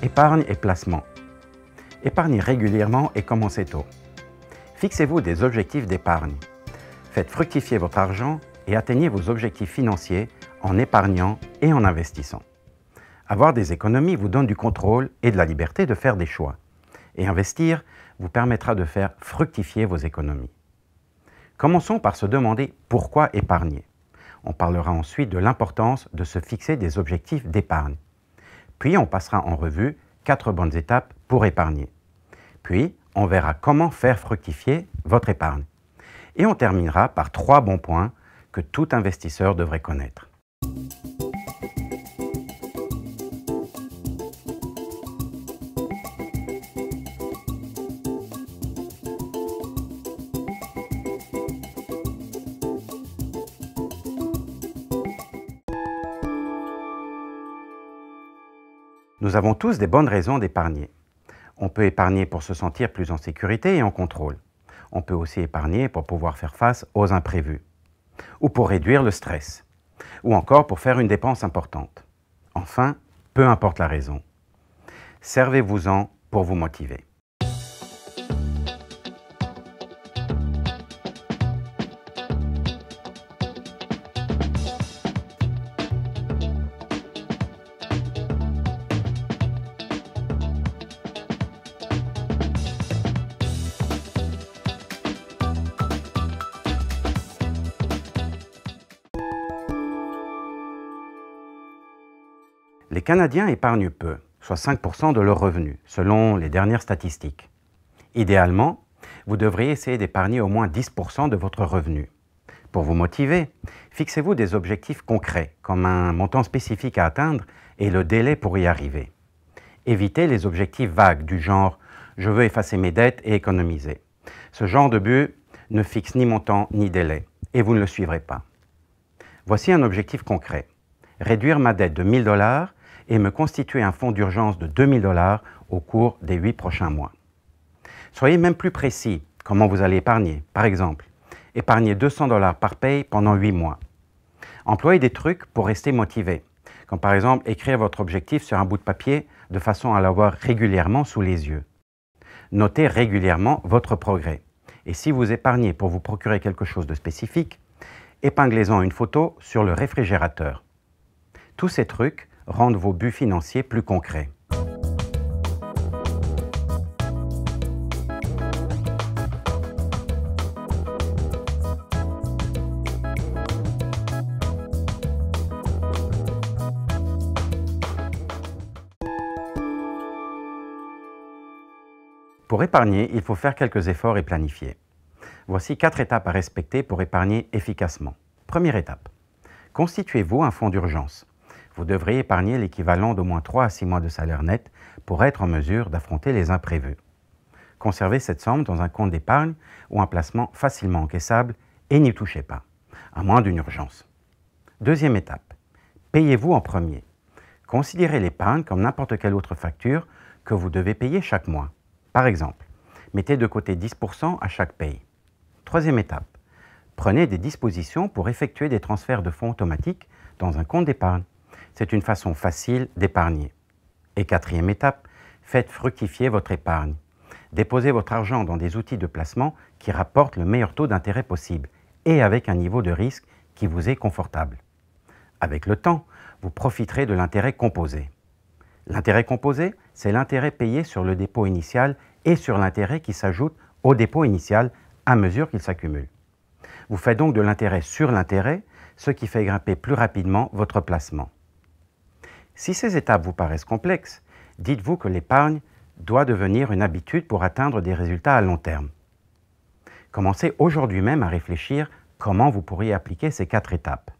Épargne et placement. Épargnez régulièrement et commencez tôt. Fixez-vous des objectifs d'épargne. Faites fructifier votre argent et atteignez vos objectifs financiers en épargnant et en investissant. Avoir des économies vous donne du contrôle et de la liberté de faire des choix. Et investir vous permettra de faire fructifier vos économies. Commençons par se demander pourquoi épargner. On parlera ensuite de l'importance de se fixer des objectifs d'épargne. Puis on passera en revue 4 bonnes étapes pour épargner. Puis on verra comment faire fructifier votre épargne. Et on terminera par 3 bons points que tout investisseur devrait connaître. Nous avons tous des bonnes raisons d'épargner. On peut épargner pour se sentir plus en sécurité et en contrôle. On peut aussi épargner pour pouvoir faire face aux imprévus, ou pour réduire le stress, ou encore pour faire une dépense importante. Enfin, peu importe la raison. Servez-vous-en pour vous motiver. Les Canadiens épargnent peu, soit 5% de leurs revenus, selon les dernières statistiques. Idéalement, vous devriez essayer d'épargner au moins 10% de votre revenu. Pour vous motiver, fixez-vous des objectifs concrets, comme un montant spécifique à atteindre et le délai pour y arriver. Évitez les objectifs vagues du genre « je veux effacer mes dettes et économiser ». Ce genre de but ne fixe ni montant ni délai, et vous ne le suivrez pas. Voici un objectif concret. Réduire ma dette de 1 000 $ et me constituer un fonds d'urgence de 2 000 $ au cours des 8 prochains mois. Soyez même plus précis comment vous allez épargner. Par exemple, épargnez 200 $ par paye pendant 8 mois. Employez des trucs pour rester motivé, comme par exemple écrire votre objectif sur un bout de papier de façon à l'avoir régulièrement sous les yeux. Notez régulièrement votre progrès. Et si vous épargnez pour vous procurer quelque chose de spécifique, épinglez-en une photo sur le réfrigérateur. Tous ces trucs rendent vos buts financiers plus concrets. Pour épargner, il faut faire quelques efforts et planifier. Voici 4 étapes à respecter pour épargner efficacement. Première étape. Constituez-vous un fonds d'urgence. Vous devrez épargner l'équivalent d'au moins 3 à 6 mois de salaire net pour être en mesure d'affronter les imprévus. Conservez cette somme dans un compte d'épargne ou un placement facilement encaissable et n'y touchez pas, à moins d'une urgence. Deuxième étape. Payez-vous en premier. Considérez l'épargne comme n'importe quelle autre facture que vous devez payer chaque mois. Par exemple, mettez de côté 10% à chaque paye. Troisième étape. Prenez des dispositions pour effectuer des transferts de fonds automatiques dans un compte d'épargne. C'est une façon facile d'épargner. Et quatrième étape, faites fructifier votre épargne. Déposez votre argent dans des outils de placement qui rapportent le meilleur taux d'intérêt possible et avec un niveau de risque qui vous est confortable. Avec le temps, vous profiterez de l'intérêt composé. L'intérêt composé, c'est l'intérêt payé sur le dépôt initial et sur l'intérêt qui s'ajoute au dépôt initial à mesure qu'il s'accumule. Vous faites donc de l'intérêt sur l'intérêt, ce qui fait grimper plus rapidement votre placement. Si ces étapes vous paraissent complexes, dites-vous que l'épargne doit devenir une habitude pour atteindre des résultats à long terme. Commencez aujourd'hui même à réfléchir comment vous pourriez appliquer ces 4 étapes.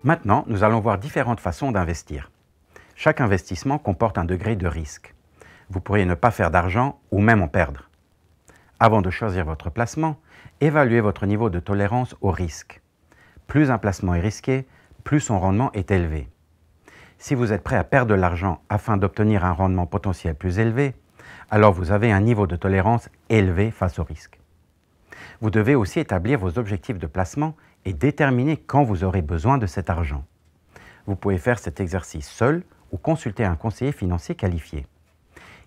Maintenant, nous allons voir différentes façons d'investir. Chaque investissement comporte un degré de risque. Vous pourriez ne pas faire d'argent ou même en perdre. Avant de choisir votre placement, évaluez votre niveau de tolérance au risque. Plus un placement est risqué, plus son rendement est élevé. Si vous êtes prêt à perdre de l'argent afin d'obtenir un rendement potentiel plus élevé, alors vous avez un niveau de tolérance élevé face au risque. Vous devez aussi établir vos objectifs de placement et déterminer quand vous aurez besoin de cet argent. Vous pouvez faire cet exercice seul ou consulter un conseiller financier qualifié.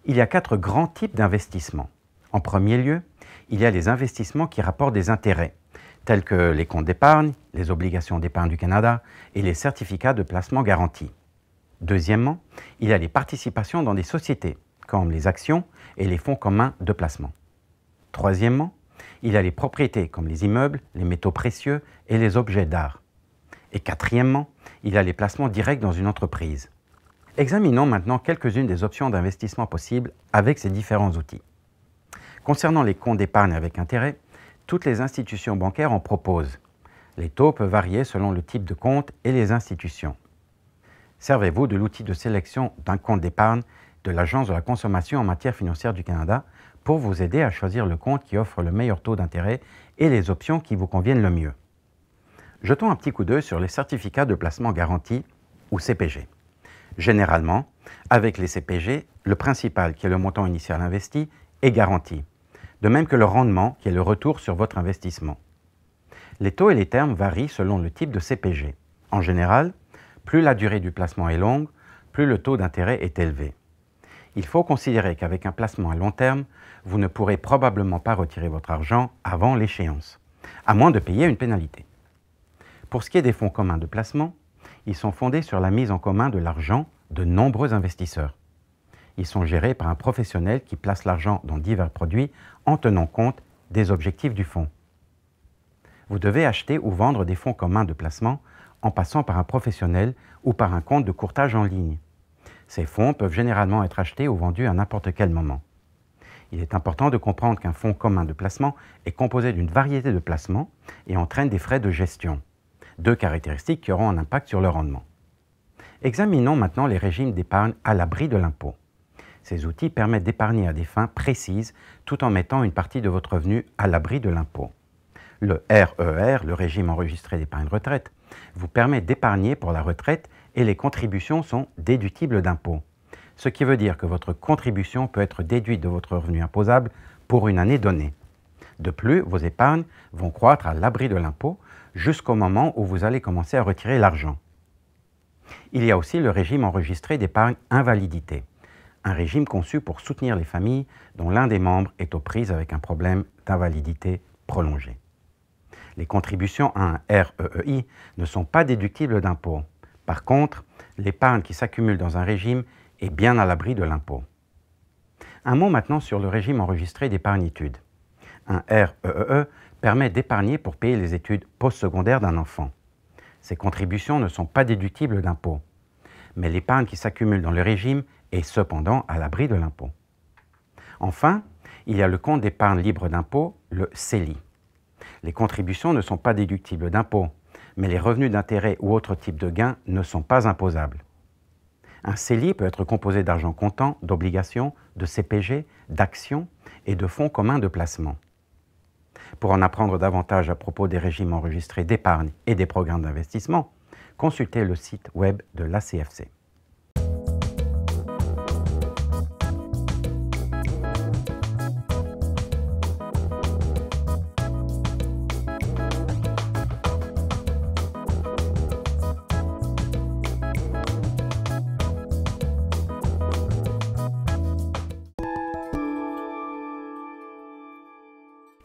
Il y a 4 grands types d'investissements. En premier lieu, il y a les investissements qui rapportent des intérêts, tels que les comptes d'épargne, les obligations d'épargne du Canada et les certificats de placement garantis. Deuxièmement, il y a les participations dans des sociétés, comme les actions et les fonds communs de placement. Troisièmement, il y a les propriétés, comme les immeubles, les métaux précieux et les objets d'art. Et quatrièmement, il y a les placements directs dans une entreprise. Examinons maintenant quelques-unes des options d'investissement possibles avec ces différents outils. Concernant les comptes d'épargne avec intérêt, toutes les institutions bancaires en proposent. Les taux peuvent varier selon le type de compte et les institutions. Servez-vous de l'outil de sélection d'un compte d'épargne de l'Agence de la consommation en matière financière du Canada pour vous aider à choisir le compte qui offre le meilleur taux d'intérêt et les options qui vous conviennent le mieux. Jetons un petit coup d'œil sur les certificats de placement garantis ou CPG. Généralement, avec les CPG, le principal, qui est le montant initial investi, est garanti, de même que le rendement, qui est le retour sur votre investissement. Les taux et les termes varient selon le type de CPG. En général, plus la durée du placement est longue, plus le taux d'intérêt est élevé. Il faut considérer qu'avec un placement à long terme, vous ne pourrez probablement pas retirer votre argent avant l'échéance, à moins de payer une pénalité. Pour ce qui est des fonds communs de placement, ils sont fondés sur la mise en commun de l'argent de nombreux investisseurs. Ils sont gérés par un professionnel qui place l'argent dans divers produits en tenant compte des objectifs du fonds. Vous devez acheter ou vendre des fonds communs de placement en passant par un professionnel ou par un compte de courtage en ligne. Ces fonds peuvent généralement être achetés ou vendus à n'importe quel moment. Il est important de comprendre qu'un fonds commun de placement est composé d'une variété de placements et entraîne des frais de gestion, 2 caractéristiques qui auront un impact sur le rendement. Examinons maintenant les régimes d'épargne à l'abri de l'impôt. Ces outils permettent d'épargner à des fins précises tout en mettant une partie de votre revenu à l'abri de l'impôt. Le RER, le régime enregistré d'épargne retraite, vous permet d'épargner pour la retraite et les contributions sont déductibles d'impôt. Ce qui veut dire que votre contribution peut être déduite de votre revenu imposable pour une année donnée. De plus, vos épargnes vont croître à l'abri de l'impôt jusqu'au moment où vous allez commencer à retirer l'argent. Il y a aussi le régime enregistré d'épargne invalidité, un régime conçu pour soutenir les familles dont l'un des membres est aux prises avec un problème d'invalidité prolongée. Les contributions à un REEI ne sont pas déductibles d'impôt. Par contre, l'épargne qui s'accumule dans un régime est bien à l'abri de l'impôt. Un mot maintenant sur le régime enregistré d'épargne-études. Un REEE permet d'épargner pour payer les études postsecondaires d'un enfant. Ces contributions ne sont pas déductibles d'impôt, mais l'épargne qui s'accumule dans le régime est cependant à l'abri de l'impôt. Enfin, il y a le compte d'épargne libre d'impôt, le CELI. Les contributions ne sont pas déductibles d'impôt, mais les revenus d'intérêt ou autres types de gains ne sont pas imposables. Un CELI peut être composé d'argent comptant, d'obligations, de CPG, d'actions et de fonds communs de placement. Pour en apprendre davantage à propos des régimes enregistrés d'épargne et des programmes d'investissement, consultez le site web de l'ACFC.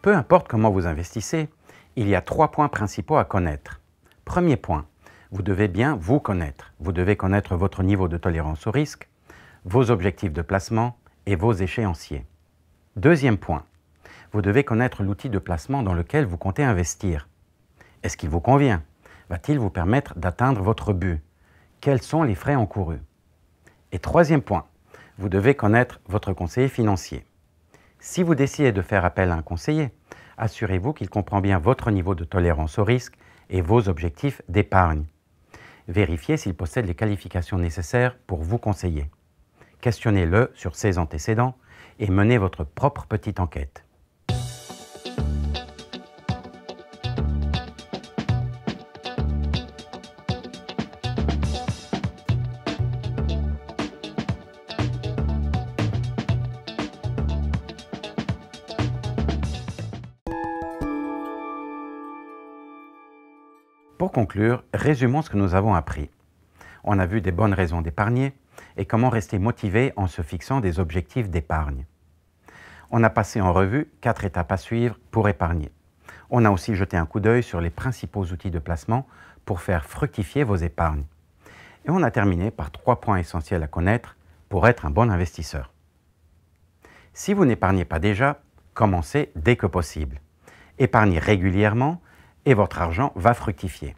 Peu importe comment vous investissez, il y a 3 points principaux à connaître. Premier point, vous devez bien vous connaître. Vous devez connaître votre niveau de tolérance au risque, vos objectifs de placement et vos échéanciers. Deuxième point, vous devez connaître l'outil de placement dans lequel vous comptez investir. Est-ce qu'il vous convient? Va-t-il vous permettre d'atteindre votre but? Quels sont les frais encourus? Et troisième point, vous devez connaître votre conseiller financier. Si vous décidez de faire appel à un conseiller, assurez-vous qu'il comprend bien votre niveau de tolérance au risque et vos objectifs d'épargne. Vérifiez s'il possède les qualifications nécessaires pour vous conseiller. Questionnez-le sur ses antécédents et menez votre propre petite enquête. Pour conclure, résumons ce que nous avons appris. On a vu des bonnes raisons d'épargner et comment rester motivé en se fixant des objectifs d'épargne. On a passé en revue 4 étapes à suivre pour épargner. On a aussi jeté un coup d'œil sur les principaux outils de placement pour faire fructifier vos épargnes. Et on a terminé par 3 points essentiels à connaître pour être un bon investisseur. Si vous n'épargnez pas déjà, commencez dès que possible. Épargnez régulièrement et votre argent va fructifier.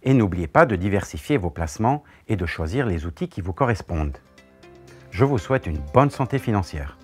Et n'oubliez pas de diversifier vos placements et de choisir les outils qui vous correspondent. Je vous souhaite une bonne santé financière.